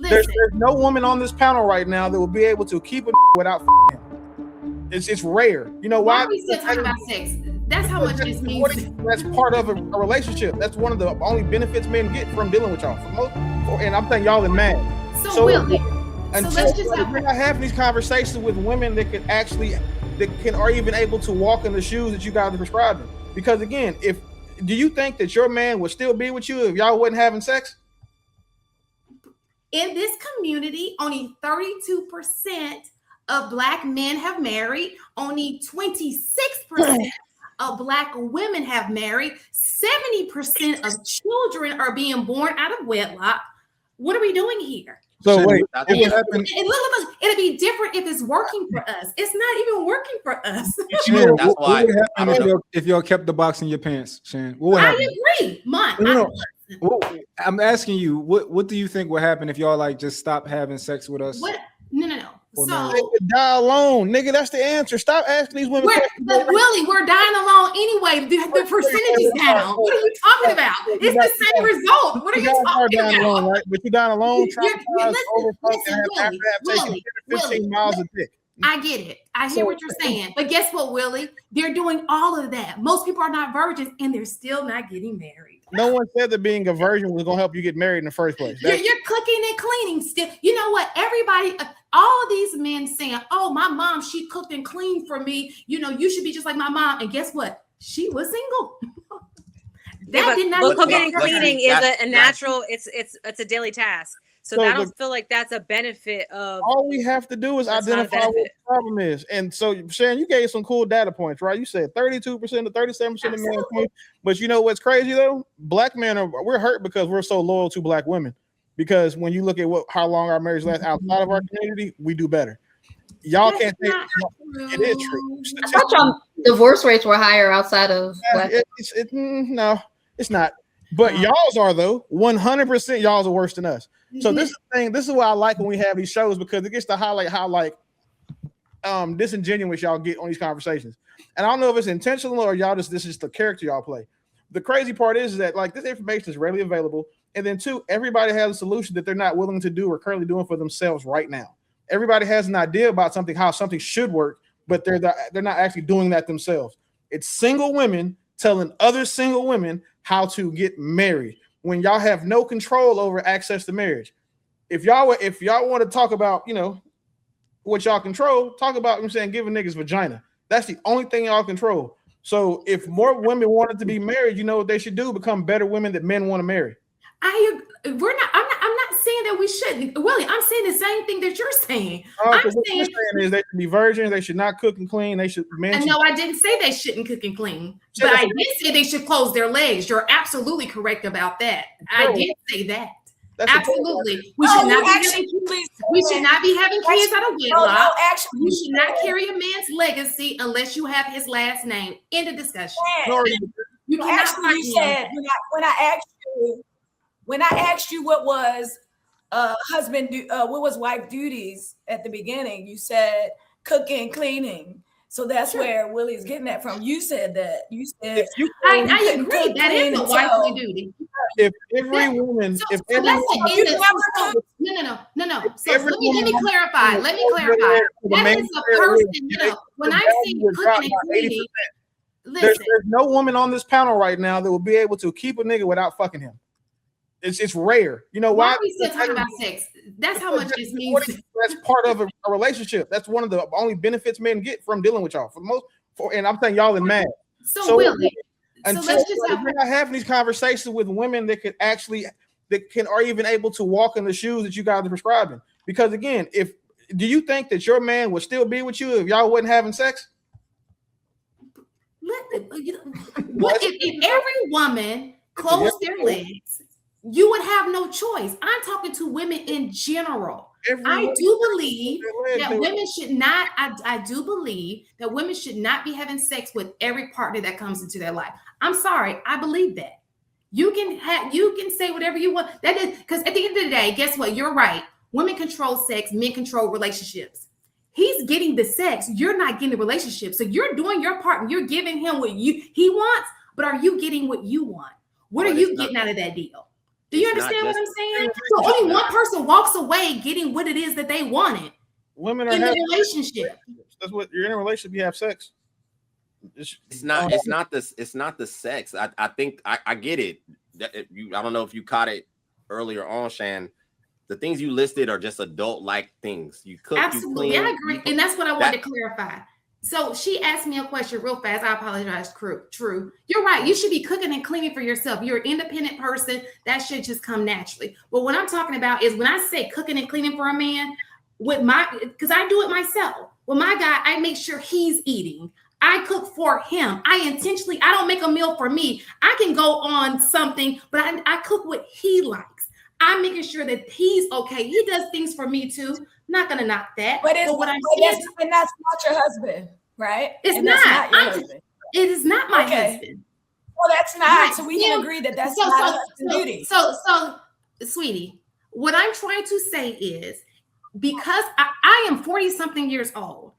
There's no woman on this panel right now that will be able to keep a without him. It's rare. You know why? Why are we still talking about sex? That's how much this means. That's part of a relationship. That's one of the only benefits men get from dealing with y'all. And I'm saying y'all are mad. So Willie, until we're not having these conversations with women that are even able to walk in the shoes that you guys are prescribing. Because again, do you think that your man would still be with you if y'all wasn't having sex? In this community, only 32% of Black men have married. Only 26% of Black women have married. 70% of children are being born out of wedlock. What are we doing here? So wait, it'll be different if it's working for us. It's not even working for us. Shan, that's why. What would happen if y'all kept the box in your pants, Shan? What would happen? I agree, I'm asking you, what do you think would happen if y'all like just stop having sex with us? What? No. So die alone, nigga. That's the answer. Stop asking these women. But Willie, we're dying alone anyway. The percentage is down. What are you talking about? It's the same result. What are you talking about? Alone, right? But you're dying alone. Willie, 15 miles a dick. I get it. I hear what you're saying. But guess what, Willie? They're doing all of that. Most people are not virgins, and they're still not getting married. No one said that being a virgin was going to help you get married in the first place. You're cooking and cleaning still. You know what? Everybody, all of these men saying, oh, my mom, she cooked and cleaned for me. You know, you should be just like my mom. And guess what? She was single. But cooking and cleaning is a natural, it's a daily task. So I don't feel like that's a benefit of. All we have to do is identify what the problem is. And so, Sharon, you gave some cool data points, right? You said 32% to 37% of men. But you know what's crazy though? Black men we're hurt because we're so loyal to Black women. Because when you look at how long our marriage lasts outside of our community, we do better. Y'all can't say it is true. I thought y'all divorce rates were higher outside of Black. No, it's not. But y'all's are though. 100% y'all's are worse than us. So this is the thing. This is what I like when we have these shows because it gets to highlight how disingenuous y'all get on these conversations. And I don't know if it's intentional or this is just the character y'all play. The crazy part is that like this information is readily available, and then two, everybody has a solution that they're not willing to do or currently doing for themselves right now. Everybody has an idea about how something should work, but they're not actually doing that themselves. It's single women telling other single women how to get married when y'all have no control over access to marriage. If y'all want to talk about, what y'all control, talk about, giving niggas vagina. That's the only thing y'all control. So if more women wanted to be married, you know what they should do? Become better women that men want to marry. I'm not saying that we shouldn't, Willie. I'm saying the same thing that you're saying. What you're saying is they should be virgins. They should not cook and clean. They should. No, I didn't say they shouldn't cook and clean, but I did say they should close their legs. You're absolutely correct about that. I did say that. Absolutely. We should not be having kids out of wedlock. You should not carry a man's legacy unless you have his last name. End of discussion. You said when I asked you what was what was wife duties at the beginning, you said cooking, cleaning. So that's where Willie's getting that from. You said that. You said I agree. That is a wifely duty. If every woman, no. So let me clarify. That is a person. When I say cooking and cleaning, there's no woman on this panel right now that will be able to keep a nigga without fucking him. It's rare. You know why? Why are we still talking about sex? That's how much this means. That's part of a relationship. That's one of the only benefits men get from dealing with y'all. And I'm saying y'all are mad. So Willie, until we're not having these conversations with women that are even able to walk in the shoes that you guys are prescribing. Because again, do you think that your man would still be with you if y'all wasn't having sex? If every woman closed their legs, you would have no choice. I'm talking to women in general. I do believe that women should not. I do believe that women should not be having sex with every partner that comes into their life. I'm sorry. I believe that. You can say whatever you want. That is because at the end of the day, guess what? You're right. Women control sex. Men control relationships. He's getting the sex. You're not getting the relationship. So you're doing your part and you're giving him what he wants. But are you getting what you want? What are you getting out of that deal? Do you understand what I'm saying? So only one person walks away getting what it is that they wanted. Women are in the relationship. That's what you're in a relationship. You have sex. It's not the sex. I think I get it. I don't know if you caught it earlier on, Shan. The things you listed are just adult-like things. You cook, absolutely, you clean, I agree, and that's what I wanted to clarify. So she asked me a question real fast. I apologize, True. You're right. You should be cooking and cleaning for yourself. You're an independent person. That should just come naturally. But what I'm talking about is when I say cooking and cleaning for a man, because I do it myself. With my guy, I make sure he's eating. I cook for him. I don't make a meal for me. I can go on something, but I cook what he likes. I'm making sure that he's okay. He does things for me too. Not gonna knock that. But that's not your husband, right? It's not your husband. It is not my husband. Well, that's not. Right. So we can agree that that's not husband duty. So, sweetie, what I'm trying to say is because I am 40-something years old,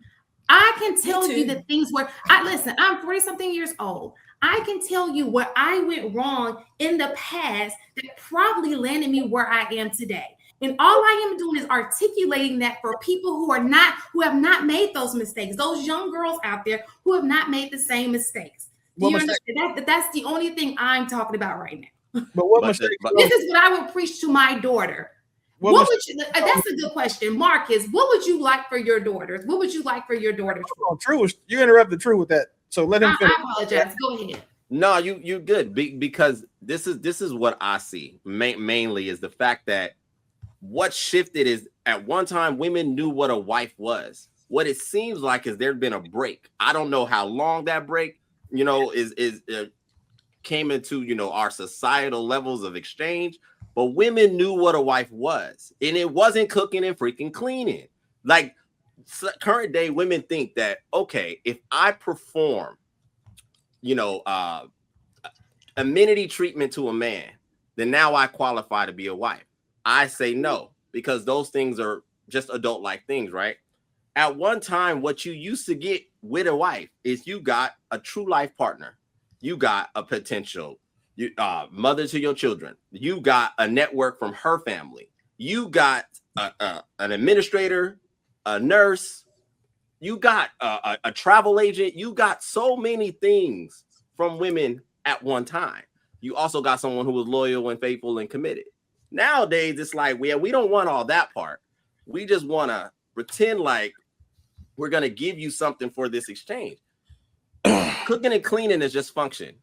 I can tell you the things where I'm 40-something years old. I can tell you where I went wrong in the past that probably landed me where I am today. And all I am doing is articulating that for people who have not made those mistakes, those young girls out there who have not made the same mistakes. Do you understand? That's the only thing I'm talking about right now. But what mistake? This is what I would preach to my daughter. What would you? That's a good question, Marcus. What would you like for your daughters? What would you like for your daughters? True, you interrupted True with that. So let him finish. I apologize. Go ahead. No, you're good because this is what I see mainly is the fact that what shifted is at one time women knew what a wife was. What it seems like is there's been a break. I don't know how long that break, is came into, our societal levels of exchange, but women knew what a wife was, and it wasn't cooking and freaking cleaning. Like current day women think that, okay, if I perform, amenity treatment to a man, then now I qualify to be a wife. I say no, because those things are just adult-like things, right? At one time, what you used to get with a wife is you got a true life partner. You got a potential mother to your children. You got a network from her family. You got an administrator, a nurse. You got a travel agent. You got so many things from women at one time. You also got someone who was loyal and faithful and committed. Nowadays, it's like, we don't want all that part. We just want to pretend like we're going to give you something for this exchange. Cooking and cleaning is just function.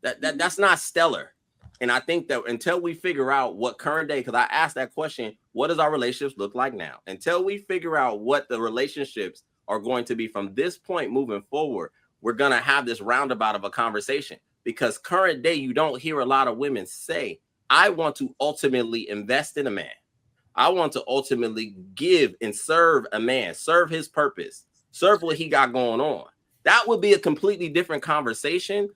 That's not stellar. And I think that until we figure out what current day, because I asked that question, what does our relationships look like now? Until we figure out what the relationships are going to be from this point moving forward, we're going to have this roundabout of a conversation. Because current day, you don't hear a lot of women say, I want to ultimately invest in a man. I want to ultimately give and serve a man, serve his purpose, serve what he got going on. That would be a completely different conversation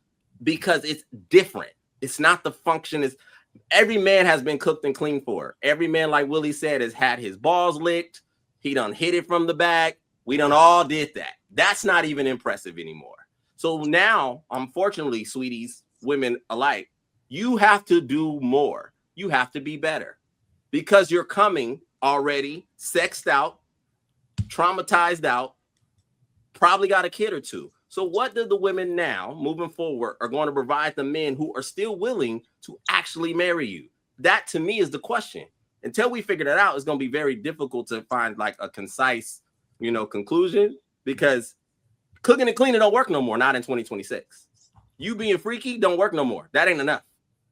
because it's different. It's not the function. Every man has been cooked and cleaned for. Every man, like Willie said, has had his balls licked. He done hit it from the back. We done all did that. That's not even impressive anymore. So now, unfortunately, sweeties, women alike, you have to do more. You have to be better because you're coming already sexed out, traumatized out, probably got a kid or two. So what do the women now moving forward are going to provide the men who are still willing to actually marry you? That to me is the question. Until we figure that out, it's going to be very difficult to find like a concise, conclusion because cooking and cleaning don't work no more. Not in 2026. You being freaky don't work no more. That ain't enough.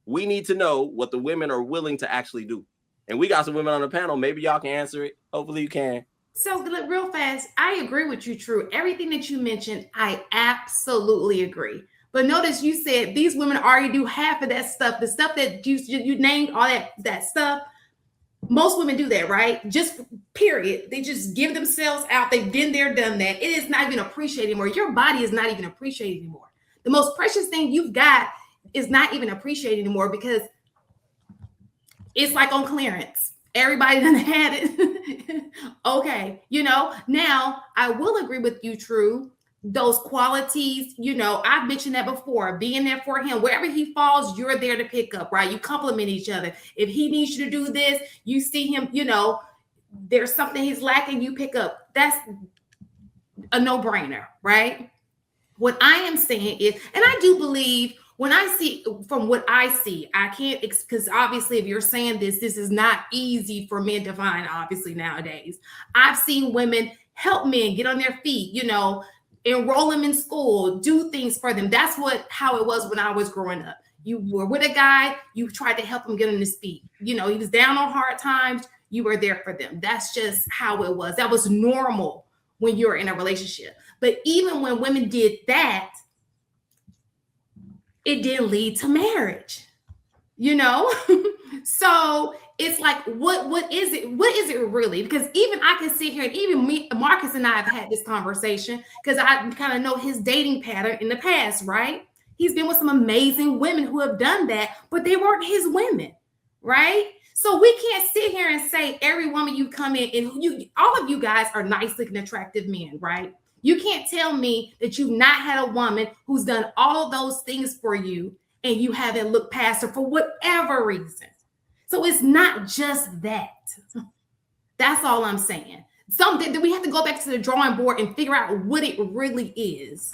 We need to know what the women are willing to actually do. And we got some women on the panel. Maybe y'all can answer it. Hopefully you can. So real fast, I agree with you, True. Everything that you mentioned, I absolutely agree. But notice you said these women already do half of that stuff. The stuff that you named, all that stuff. Most women do that, right? Just period. They just give themselves out. They've been there, done that. It is not even appreciated anymore. Your body is not even appreciated anymore. The most precious thing you've got is not even appreciated anymore because it's like on clearance. Everybody done had it. Okay. Now I will agree with you, True, those qualities, you know, I've mentioned that before, being there for him. Wherever he falls, you're there to pick up, right? You complement each other. If he needs you to do this, you see him, you know, there's something he's lacking, you pick up. That's a no-brainer, right? What I am saying is, and I do believe when I see, from what I see, I can't, because obviously if you're saying this is not easy for men to find, obviously nowadays. I've seen women help men get on their feet, you know, enroll them in school, do things for them. That's how it was when I was growing up. You were with a guy, you tried to help him get on his feet. You know, he was down on hard times, you were there for them. That's just how it was. That was normal when you're in a relationship. But even when women did that, it didn't lead to marriage, you know? So it's like, what is it? What is it really? Because even I can sit here, and even me, Marcus and I have had this conversation because I kind of know his dating pattern in the past, right? He's been with some amazing women who have done that, but they weren't his women, right? So we can't sit here and say every woman you come in, and all of you guys are nice looking, attractive men, right? You can't tell me that you've not had a woman who's done all of those things for you and you haven't looked past her for whatever reason. So it's not just that. That's all I'm saying. Something that we have to go back to the drawing board and figure out what it really is.